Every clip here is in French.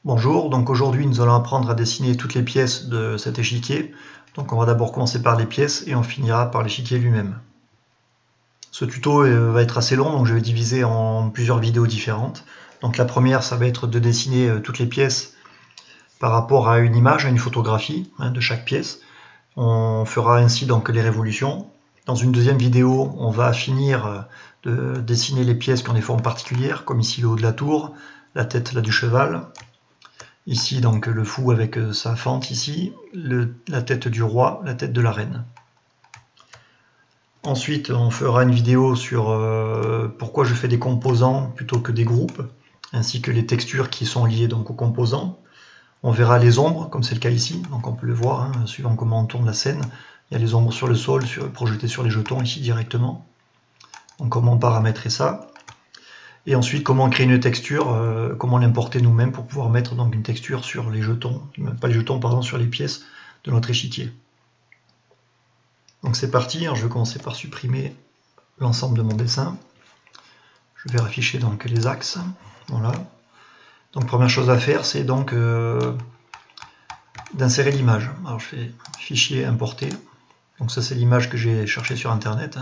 Bonjour, donc aujourd'hui nous allons apprendre à dessiner toutes les pièces de cet échiquier. Donc on va d'abord commencer par les pièces et on finira par l'échiquier lui-même. Ce tuto va être assez long, donc je vais diviser en plusieurs vidéos différentes. Donc la première, ça va être de dessiner toutes les pièces par rapport à une image, à une photographie de chaque pièce. On fera ainsi donc les révolutions. Dans une deuxième vidéo, on va finir de dessiner les pièces qui ont des formes particulières, comme ici le haut de la tour, la tête là, du cheval. Ici donc le fou avec sa fente ici, la tête du roi, la tête de la reine. Ensuite on fera une vidéo sur pourquoi je fais des composants plutôt que des groupes, ainsi que les textures qui sont liées donc aux composants. On verra les ombres, comme c'est le cas ici, donc on peut le voir, suivant comment on tourne la scène. Il y a les ombres sur le sol, projetées sur les jetons ici directement. Donc comment paramétrer ça. Et ensuite, comment créer une texture, comment l'importer nous-mêmes pour pouvoir mettre donc une texture sur les jetons, pas les jetons, pardon, sur les pièces de notre échiquier. Donc c'est parti, alors je vais commencer par supprimer l'ensemble de mon dessin. Je vais afficher donc les axes, voilà. Donc première chose à faire, c'est donc d'insérer l'image. Alors je fais fichier importer, donc ça c'est l'image que j'ai cherchée sur internet,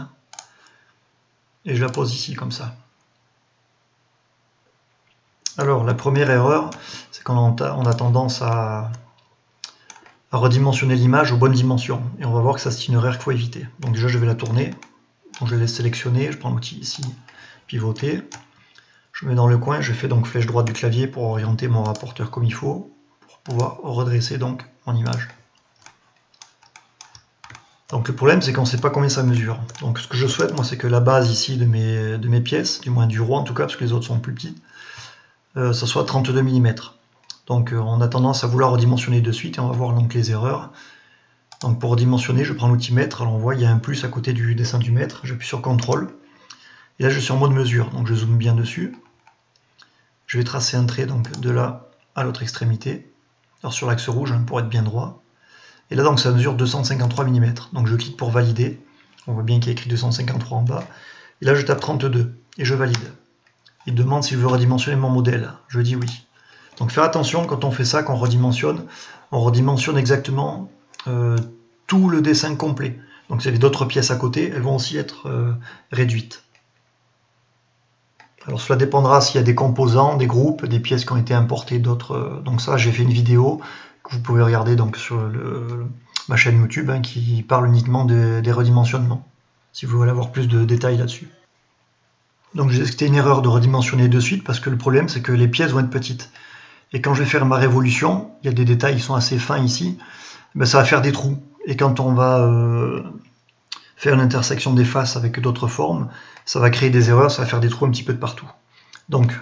et je la pose ici comme ça. Alors la première erreur, c'est qu'on a tendance à redimensionner l'image aux bonnes dimensions. Et on va voir que ça c'est une erreur qu'il faut éviter. Donc déjà je vais la tourner. Donc je la laisse sélectionner, je prends l'outil ici, pivoter. Je mets dans le coin, je fais donc flèche droite du clavier pour orienter mon rapporteur comme il faut, pour pouvoir redresser donc mon image. Donc le problème c'est qu'on ne sait pas combien ça mesure. Donc ce que je souhaite moi c'est que la base ici de mes pièces, du moins du roi en tout cas, parce que les autres sont plus petites, ça soit 32 mm. Donc on a tendance à vouloir redimensionner de suite et on va voir donc les erreurs. Donc pour redimensionner, je prends l'outil mètre, alors on voit il y a un plus à côté du dessin du mètre, j'appuie sur CTRL, et là je suis en mode mesure, donc je zoome bien dessus. Je vais tracer un trait donc de là à l'autre extrémité, alors sur l'axe rouge pour être bien droit. Et là donc ça mesure 253 mm, donc je clique pour valider, on voit bien qu'il y a écrit 253 en bas, et là je tape 32 et je valide. Il demande si je veux redimensionner mon modèle, je dis oui. Donc faire attention quand on fait ça, qu'on redimensionne, on redimensionne exactement tout le dessin complet. Donc si vous avez d'autres pièces à côté, elles vont aussi être réduites. Alors cela dépendra s'il y a des composants, des groupes, des pièces qui ont été importées, d'autres. Donc ça, j'ai fait une vidéo que vous pouvez regarder donc sur ma chaîne YouTube qui parle uniquement des redimensionnements, si vous voulez avoir plus de détails là-dessus. Donc j'ai dit que c'était une erreur de redimensionner de suite parce que le problème c'est que les pièces vont être petites. Et quand je vais faire ma révolution, il y a des détails qui sont assez fins ici, ben ça va faire des trous. Et quand on va faire une intersection des faces avec d'autres formes, ça va créer des erreurs, ça va faire des trous un petit peu de partout. Donc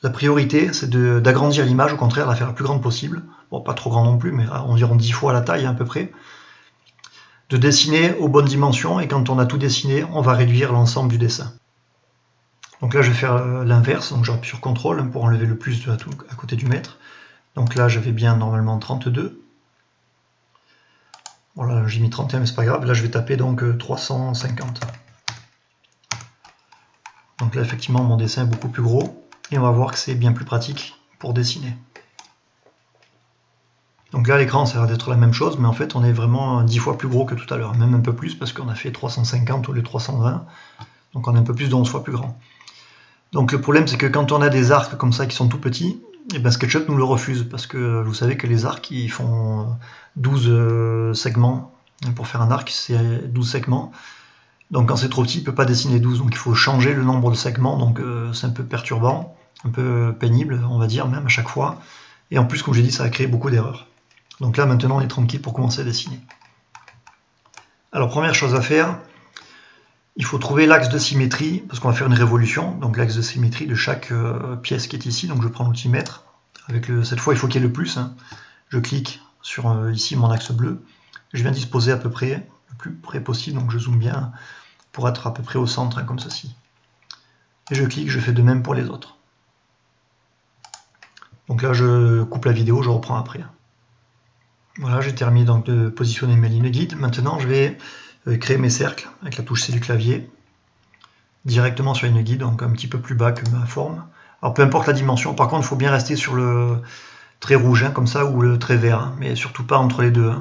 la priorité c'est d'agrandir l'image, au contraire la faire la plus grande possible, bon pas trop grand non plus, mais à environ 10 fois la taille à peu près, de dessiner aux bonnes dimensions, et quand on a tout dessiné, on va réduire l'ensemble du dessin. Donc là je vais faire l'inverse, donc j'appuie sur CTRL pour enlever le plus à côté du mètre. Donc là j'avais bien normalement 32. Voilà, j'ai mis 31 mais c'est pas grave, là je vais taper donc 350. Donc là effectivement mon dessin est beaucoup plus gros, et on va voir que c'est bien plus pratique pour dessiner. Donc là l'écran ça a l'air d'être la même chose, mais en fait on est vraiment 10 fois plus gros que tout à l'heure, même un peu plus parce qu'on a fait 350 au lieu de 320, donc on est un peu plus de 11 fois plus grand. Donc le problème c'est que quand on a des arcs comme ça qui sont tout petits, et ben SketchUp nous le refuse, parce que vous savez que les arcs ils font 12 segments, pour faire un arc c'est 12 segments, donc quand c'est trop petit il ne peut pas dessiner 12, donc il faut changer le nombre de segments, donc c'est un peu perturbant, un peu pénible on va dire même à chaque fois, et en plus comme j'ai dit ça va créer beaucoup d'erreurs. Donc là maintenant on est tranquille pour commencer à dessiner. Alors première chose à faire, il faut trouver l'axe de symétrie, parce qu'on va faire une révolution, donc l'axe de symétrie de chaque pièce qui est ici, donc je prends l'outil mètre, cette fois il faut qu'il y ait le plus, je clique sur ici mon axe bleu, je viens disposer à peu près, le plus près possible, donc je zoome bien pour être à peu près au centre, comme ceci. Et je clique, je fais de même pour les autres. Donc là je coupe la vidéo, je reprends après. Voilà, j'ai terminé donc de positionner mes lignes guides, maintenant je vais créer mes cercles avec la touche C du clavier directement sur une guide, donc un petit peu plus bas que ma forme. Alors peu importe la dimension, par contre il faut bien rester sur trait rouge, hein, comme ça, ou le trait vert, hein, mais surtout pas entre les deux. Hein.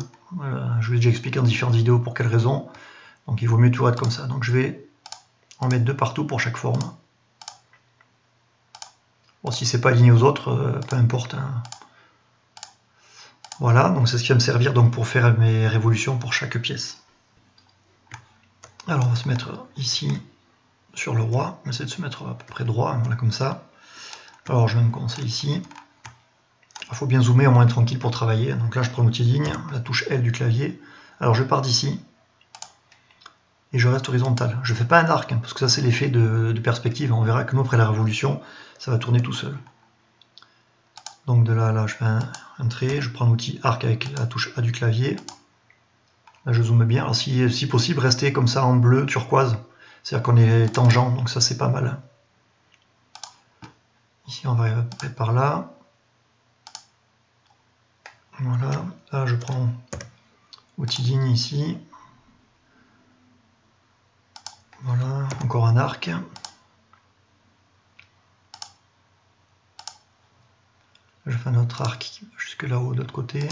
Je vous l'ai déjà expliqué dans différentes vidéos pour quelles raisons. Donc il vaut mieux toujours être comme ça. Donc je vais en mettre 2 partout pour chaque forme. Bon, si c'est pas aligné aux autres, peu importe. Hein. Voilà, donc c'est ce qui va me servir donc pour faire mes révolutions pour chaque pièce. Alors on va se mettre ici sur le roi, on va essayer de se mettre à peu près droit, voilà, comme ça. Alors je vais me commencer ici. Il faut bien zoomer au moins tranquille pour travailler. Donc là je prends l'outil ligne, la touche L du clavier. Alors je pars d'ici et je reste horizontal. Je ne fais pas un arc, hein, parce que ça c'est l'effet de perspective. On verra que nous après la révolution, ça va tourner tout seul. Donc de là à là, je fais un trait, je prends l'outil arc avec la touche A du clavier. Là je zoome bien. Alors si possible, restez comme ça en bleu turquoise. C'est-à-dire qu'on est tangent, donc ça c'est pas mal. Ici on va arriver par là. Voilà, là je prends outil ligne ici. Voilà, encore un arc. Je fais un autre arc jusque là-haut de l'autre côté.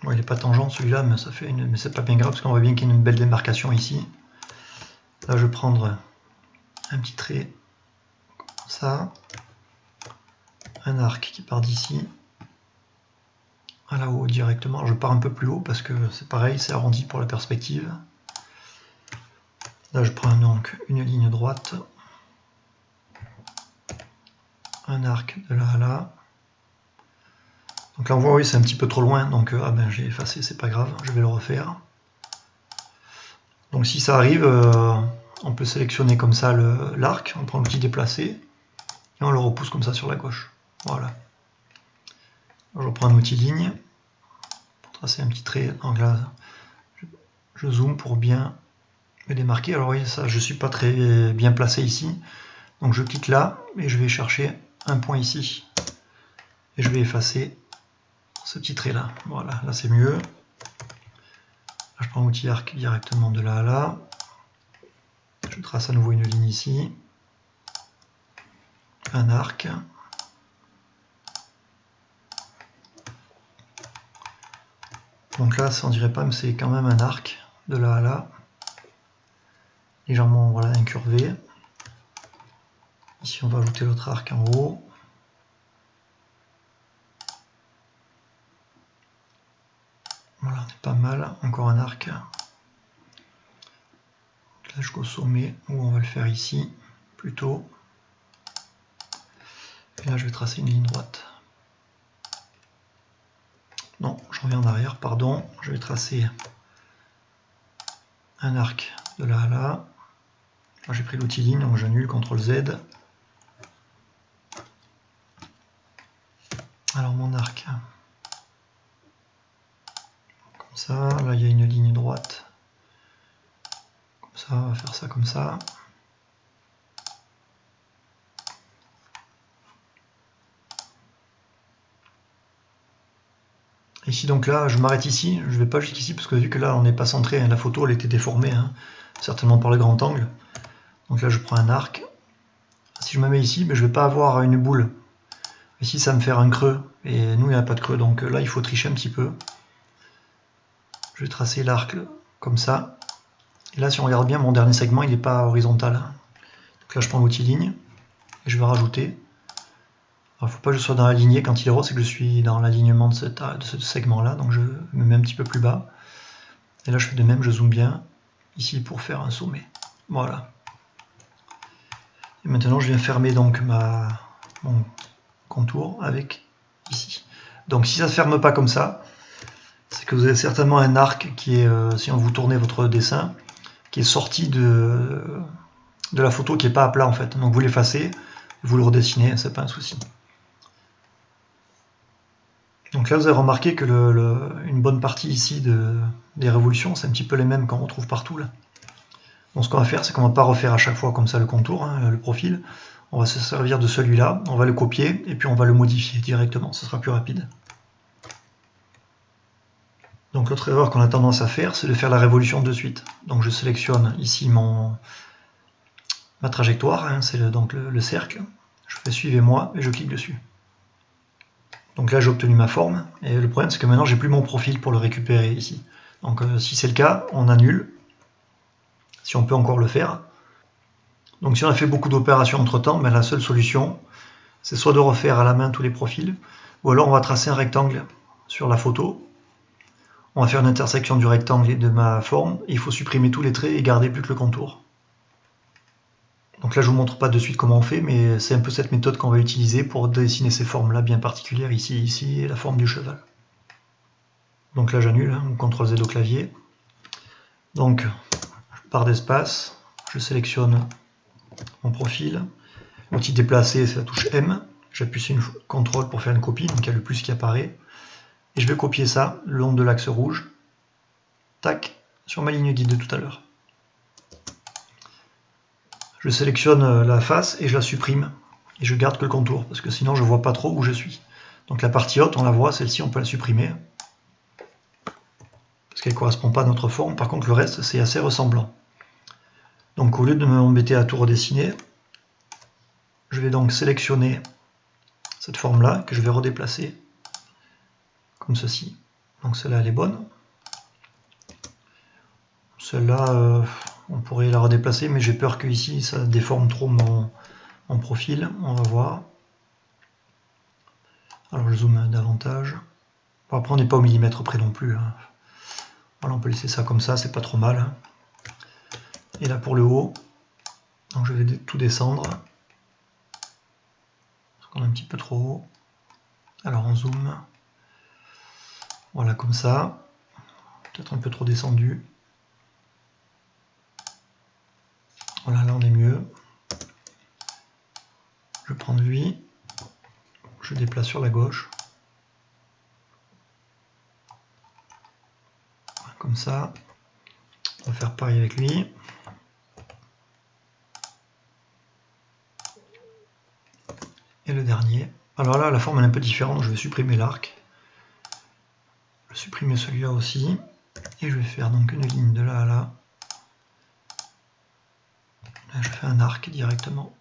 Bon, il n'est pas tangent celui-là, mais ça fait mais c'est pas bien grave parce qu'on voit bien qu'il y a une belle démarcation ici. Là, je vais prendre un petit trait comme ça, un arc qui part d'ici à là-haut directement. Alors, je pars un peu plus haut parce que c'est pareil, c'est arrondi pour la perspective. Là, je prends donc une ligne droite, un arc de là à là. Donc là on voit, oui, c'est un petit peu trop loin, donc ah ben, j'ai effacé, c'est pas grave, je vais le refaire. Donc si ça arrive, on peut sélectionner comme ça l'arc, on prend l'outil déplacer, et on le repousse comme ça sur la gauche. Voilà. Alors, je reprends un outil ligne, pour tracer un petit trait, donc là, je zoome pour bien me démarquer. Alors oui, ça, je suis pas très bien placé ici, donc je clique là, et je vais chercher un point ici, et je vais effacer ce petit trait là. Voilà, là c'est mieux. Là, je prends l'outil arc directement de là à là. Je trace à nouveau une ligne ici. Un arc. Donc là, ça on dirait pas, mais c'est quand même un arc de là à là. Légèrement, voilà, incurvé. Ici, on va ajouter l'autre arc en haut. Voilà, on est pas mal. Encore un arc. Là, jusqu'au sommet, où on va le faire ici, plutôt. Et là, je vais tracer une ligne droite. Non, je reviens en arrière, pardon. Je vais tracer un arc de là à là. Là, j'ai pris l'outil ligne, donc j'annule, CTRL Z. Alors, mon arc. Comme ça, là, il y a une ligne droite. Comme ça, on va faire ça comme ça. Ici donc là, je m'arrête ici, je ne vais pas jusqu'ici parce que vu que là on n'est pas centré, hein, la photo elle était déformée, hein, certainement par le grand angle. Donc là je prends un arc. Si je me mets ici, ben, je ne vais pas avoir une boule. Ici ça va me faire un creux, et nous il n'y a pas de creux, donc là il faut tricher un petit peu. Je vais tracer l'arc comme ça. Et là si on regarde bien, mon dernier segment il n'est pas horizontal. Donc là je prends l'outil ligne, et je vais rajouter. Il ne faut pas que je sois dans la lignée quand il est rose, c'est que je suis dans l'alignement de ce segment-là, donc je me mets un petit peu plus bas. Et là je fais de même, je zoome bien, ici pour faire un sommet. Voilà. Et maintenant je viens fermer donc mon contour avec ici. Donc si ça ne se ferme pas comme ça, c'est que vous avez certainement un arc qui est, si on vous tournez votre dessin, qui est sorti de la photo, qui n'est pas à plat en fait. Donc vous l'effacez, vous le redessinez, c'est pas un souci. Donc là, vous avez remarqué que une bonne partie ici des révolutions, c'est un petit peu les mêmes qu'on retrouve partout là. Donc ce qu'on va faire, c'est qu'on ne va pas refaire à chaque fois comme ça le contour, hein, le profil. On va se servir de celui-là, on va le copier et puis on va le modifier directement, ce sera plus rapide. Donc l'autre erreur qu'on a tendance à faire, c'est de faire la révolution de suite. Donc je sélectionne ici ma trajectoire, hein, c'est donc le cercle. je fais suivez-moi et je clique dessus. Donc là j'ai obtenu ma forme, et le problème c'est que maintenant j'ai plus mon profil pour le récupérer ici. Donc si c'est le cas, on annule, si on peut encore le faire. Donc si on a fait beaucoup d'opérations entre temps, ben, la seule solution c'est soit de refaire à la main tous les profils, ou alors on va tracer un rectangle sur la photo. On va faire une intersection du rectangle et de ma forme, et il faut supprimer tous les traits et garder plus que le contour. Donc là je ne vous montre pas de suite comment on fait, mais c'est un peu cette méthode qu'on va utiliser pour dessiner ces formes là bien particulières, ici et la forme du cheval. Donc là j'annule, hein, CTRL Z au clavier. Donc barre d'espace, je sélectionne mon profil. L'outil déplacer, c'est la touche M. J'appuie sur une CTRL pour faire une copie, donc il y a le plus qui apparaît. Et je vais copier ça le long de l'axe rouge. Tac, sur ma ligne guide de tout à l'heure. Je sélectionne la face et je la supprime. Et je garde que le contour, parce que sinon je ne vois pas trop où je suis. Donc la partie haute, on la voit, celle-ci on peut la supprimer. Parce qu'elle ne correspond pas à notre forme. Par contre le reste c'est assez ressemblant. Donc au lieu de m'embêter à tout redessiner, je vais donc sélectionner cette forme-là, que je vais redéplacer, comme ceci. Donc celle-là elle est bonne. Celle-là, on pourrait la redéplacer, mais j'ai peur que ici ça déforme trop mon profil. On va voir. Alors je zoome davantage. Bon, après on n'est pas au millimètre près non plus. Hein. Voilà, on peut laisser ça comme ça, c'est pas trop mal. Hein. Et là pour le haut, donc je vais tout descendre. Parce qu'on est un petit peu trop haut. Alors on zoome. Voilà, comme ça. Peut-être un peu trop descendu. Voilà, là on est mieux. Je prends lui. Je déplace sur la gauche. Comme ça. On va faire pareil avec lui. Et le dernier. Alors là, la forme est un peu différente. Je vais supprimer l'arc. Je vais supprimer celui-là aussi. Et je vais faire donc une ligne de là à là. Là, je fais un arc directement.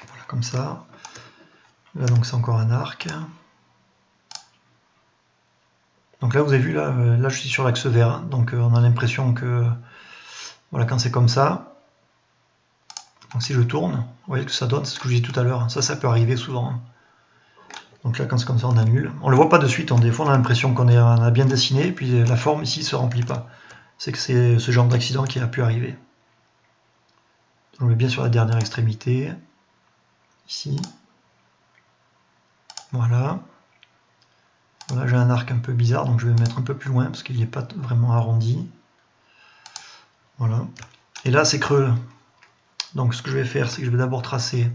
Voilà, comme ça. Là, donc, c'est encore un arc. Donc là, vous avez vu, là je suis sur l'axe vert. Donc, on a l'impression que, voilà, quand c'est comme ça, donc si je tourne, vous voyez ce que ça donne, c'est ce que je disais tout à l'heure. Ça peut arriver souvent. Donc là, quand c'est comme ça, on annule. On ne le voit pas de suite. Des fois, on a l'impression qu'on a bien dessiné, puis la forme ici ne se remplit pas. C'est que c'est ce genre d'accident qui a pu arriver. Donc, on met bien sur la dernière extrémité. Ici. Voilà. Voilà, j'ai un arc un peu bizarre, donc je vais me mettre un peu plus loin, parce qu'il n'est pas vraiment arrondi. Voilà. Et là, c'est creux. Donc ce que je vais faire, c'est que je vais d'abord tracer.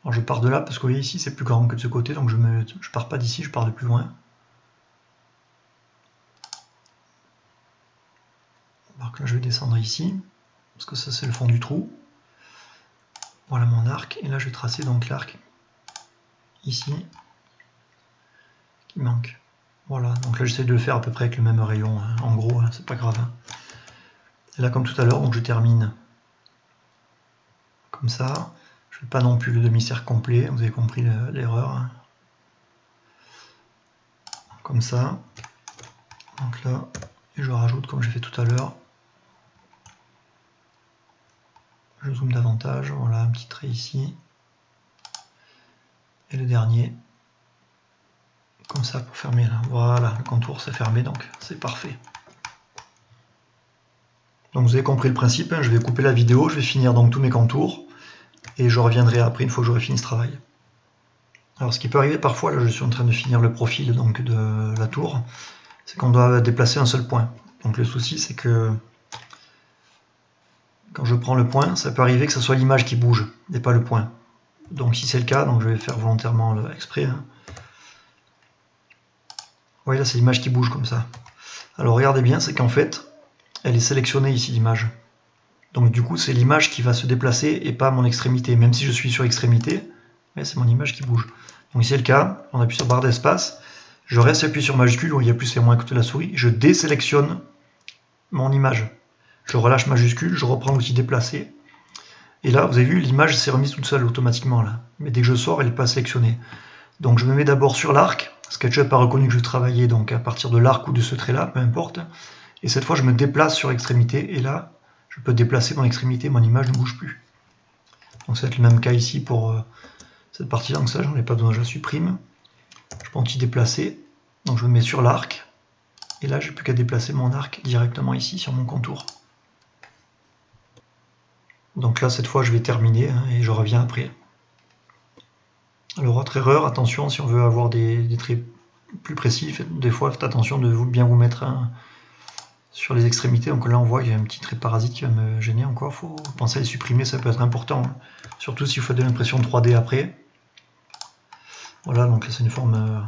Alors je pars de là, parce que vous voyez ici, c'est plus grand que de ce côté, donc je pars pas d'ici, je pars de plus loin. Alors que là, je vais descendre ici, parce que ça, c'est le fond du trou. Voilà mon arc, et là, je vais tracer donc l'arc ici, qui manque. Voilà, donc là, j'essaie de le faire à peu près avec le même rayon, hein. En gros, hein, c'est pas grave. Hein. Et là, comme tout à l'heure, donc je termine comme ça. Je ne fais pas non plus le demi-cercle complet, vous avez compris l'erreur. Hein. Comme ça. Donc là, et je rajoute comme j'ai fait tout à l'heure. Je zoome davantage, voilà un petit trait ici. Et le dernier, comme ça pour fermer là. Voilà, le contour c'est fermé, donc c'est parfait. Donc vous avez compris le principe, hein. Je vais couper la vidéo, je vais finir donc tous mes contours. Et je reviendrai après une fois que j'aurai fini ce travail. Alors ce qui peut arriver parfois, là je suis en train de finir le profil donc, de la tour, c'est qu'on doit déplacer un seul point. Donc le souci c'est que quand je prends le point, ça peut arriver que ce soit l'image qui bouge et pas le point. Donc si c'est le cas, donc je vais faire volontairement exprès. Hein. Vous voyez là c'est l'image qui bouge comme ça. Alors regardez bien, c'est qu'en fait, elle est sélectionnée ici l'image. Donc du coup c'est l'image qui va se déplacer et pas mon extrémité. Même si je suis sur extrémité, c'est mon image qui bouge. Donc ici c'est le cas, on appuie sur barre d'espace, je reste appuyé sur majuscule, où il y a plus et moins à côté de la souris, je désélectionne mon image. Je relâche majuscule, je reprends l'outil déplacer, Et là, vous avez vu, l'image s'est remise toute seule automatiquement là. Mais dès que je sors, elle n'est pas sélectionnée. Donc je me mets d'abord sur l'arc. SketchUp a reconnu que je travaillais donc à partir de l'arc ou de ce trait là, peu importe. Et cette fois, je me déplace sur l'extrémité. Et là, je peux déplacer mon extrémité, mon image ne bouge plus. Donc ça va être le même cas ici pour cette partie-là. Donc ça, j'en ai pas besoin, je la supprime. Je peux anti-déplacer. Donc je me mets sur l'arc. Et là, j'ai plus qu'à déplacer mon arc directement ici sur mon contour. Donc là, cette fois, je vais terminer et je reviens après. Alors, autre erreur, attention, si on veut avoir des traits plus précis, des fois, faites attention de bien vous mettre sur les extrémités. Donc là, on voit qu'il y a un petit trait parasite qui va me gêner encore. Il faut penser à les supprimer, ça peut être important. Surtout si vous faites de l'impression 3D après. Voilà, donc là, c'est une forme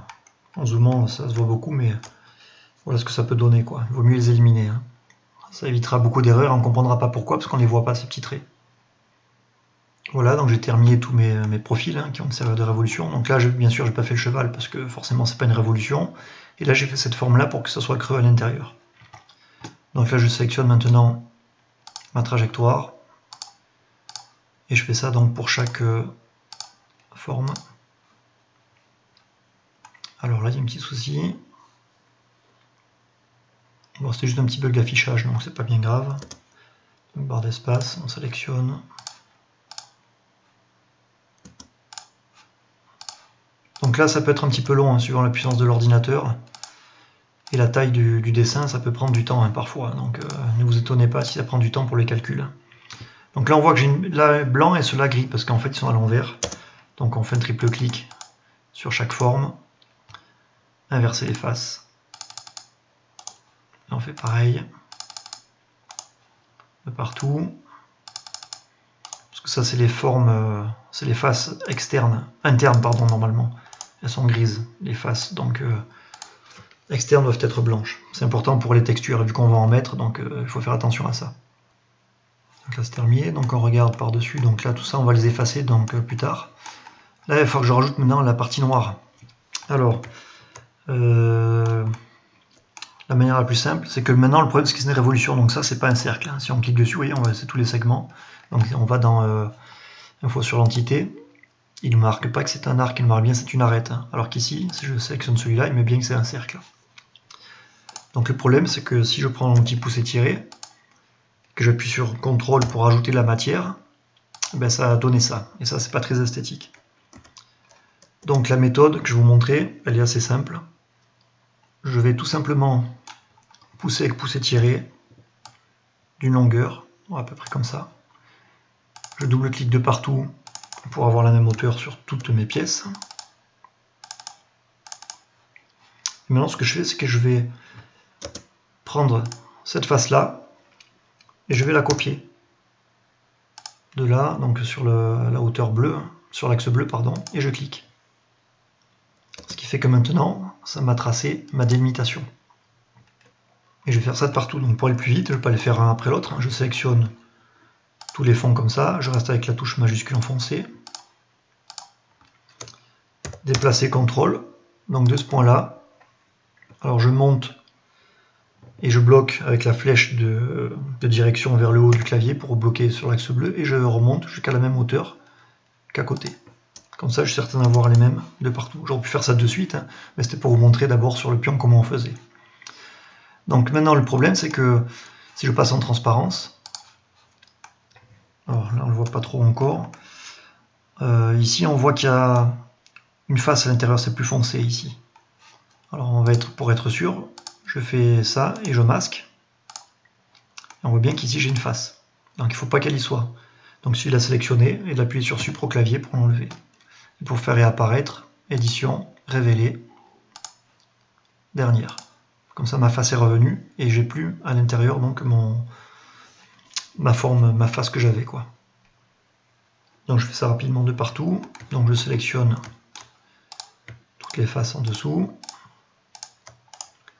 en zoomant, ça se voit beaucoup, mais voilà ce que ça peut donner, quoi. Il vaut mieux les éliminer. Ça évitera beaucoup d'erreurs, on ne comprendra pas pourquoi, parce qu'on ne les voit pas, ces petits traits. Voilà, donc j'ai terminé tous mes profils qui ont une serveur de révolution. Donc là, bien sûr, je n'ai pas fait le cheval, parce que forcément, c'est pas une révolution. Et là, j'ai fait cette forme-là pour que ça soit creux à l'intérieur. Donc là, je sélectionne maintenant ma trajectoire. Et je fais ça donc pour chaque forme. Alors là, il y a un petit souci. Bon, c'était juste un petit bug d'affichage, donc c'est pas bien grave. Donc, barre d'espace, on sélectionne. Donc là, ça peut être un petit peu long, suivant la puissance de l'ordinateur. Et la taille du dessin, ça peut prendre du temps parfois. Donc ne vous étonnez pas si ça prend du temps pour les calculs. Donc là, on voit que j'ai là blanc et cela gris, parce qu'en fait, ils sont à l'envers. Donc on fait un triple clic sur chaque forme. Inverser les faces. Et on fait pareil de partout. Parce que ça, c'est les formes, c'est les faces internes, pardon, normalement. Elles sont grises, les faces, donc externes doivent être blanches. C'est important pour les textures, vu qu'on va en mettre, donc il faut faire attention à ça. Donc là, c'est terminé, donc on regarde par-dessus, donc là, tout ça, on va les effacer donc plus tard. Là, il faut que je rajoute maintenant la partie noire. Alors, la manière la plus simple, c'est que maintenant, le problème, c'est que c'est une révolution, donc ça, c'est pas un cercle. Si on clique dessus, vous voyez, on va c'est tous les segments. Donc on va dans info sur l'entité. Il ne marque pas que c'est un arc, il marque bien c'est une arête. Alors qu'ici, si je sélectionne celui-là, il met bien que c'est un cercle. Donc le problème, c'est que si je prends mon petit pouce étiré, que j'appuie sur CTRL pour ajouter de la matière, ben ça a donné ça. Et ça, c'est pas très esthétique. Donc la méthode que je vais vous montrer, elle est assez simple. Je vais tout simplement pousser avec pouce étiré d'une longueur, à peu près comme ça. Je double-clique de partout pour avoir la même hauteur sur toutes mes pièces. Et maintenant, ce que je fais, c'est que je vais prendre cette face-là et je vais la copier. De là, donc sur la hauteur bleue, sur l'axe bleu, pardon, et je clique. Ce qui fait que maintenant, ça m'a tracé ma délimitation. Et je vais faire ça de partout. Donc pour aller plus vite, je ne vais pas les faire un après l'autre. Je sélectionne tous les fonds comme ça. Je reste avec la touche majuscule enfoncée. Déplacer CTRL. Donc de ce point-là, alors je monte et je bloque avec la flèche de direction vers le haut du clavier pour bloquer sur l'axe bleu. Et je remonte jusqu'à la même hauteur qu'à côté. Comme ça, je suis certain d'avoir les mêmes de partout. J'aurais pu faire ça de suite, mais c'était pour vous montrer d'abord sur le pion comment on faisait. Donc maintenant, le problème, c'est que si je passe en transparence, alors là, on ne le voit pas trop encore. Ici, on voit qu'il y a une face à l'intérieur, c'est plus foncé ici. Alors, on va pour être sûr, je fais ça et je masque. Et on voit bien qu'ici, j'ai une face. Donc, il ne faut pas qu'elle y soit. Donc, celui-là sélectionné et d'appuyer sur Supre au clavier pour l'enlever. Et pour faire réapparaître, édition, révéler, dernière. Comme ça, ma face est revenue et j'ai plus à l'intérieur donc ma forme, ma face que j'avais, quoi. Donc je fais ça rapidement de partout. Donc je sélectionne toutes les faces en dessous,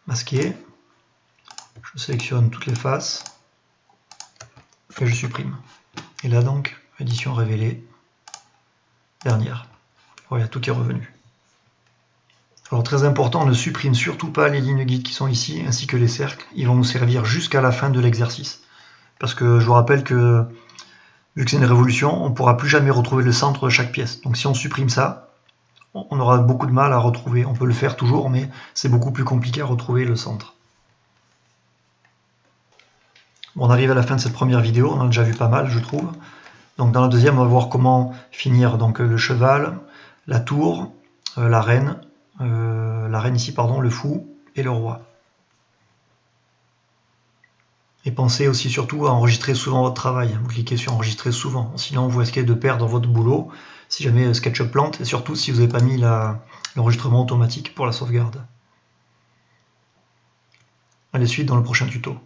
masquer. Je sélectionne toutes les faces et je supprime. Et là donc, édition révélée, dernière. Voilà, tout qui est revenu. Alors très important, ne supprime surtout pas les lignes guides qui sont ici, ainsi que les cercles. Ils vont nous servir jusqu'à la fin de l'exercice. Parce que je vous rappelle que Vu que c'est une révolution, on ne pourra plus jamais retrouver le centre de chaque pièce. Donc si on supprime ça, on aura beaucoup de mal à retrouver. On peut le faire toujours, mais c'est beaucoup plus compliqué à retrouver le centre. Bon, on arrive à la fin de cette première vidéo, on en a déjà vu pas mal, je trouve. Donc dans la deuxième, on va voir comment finir donc, le cheval, la tour, la reine ici, pardon, le fou et le roi. Et pensez aussi surtout à enregistrer souvent votre travail. Vous cliquez sur enregistrer souvent, sinon vous risquez de perdre votre boulot si jamais SketchUp plante, et surtout si vous n'avez pas mis l'enregistrement automatique pour la sauvegarde. Allez, suite dans le prochain tuto.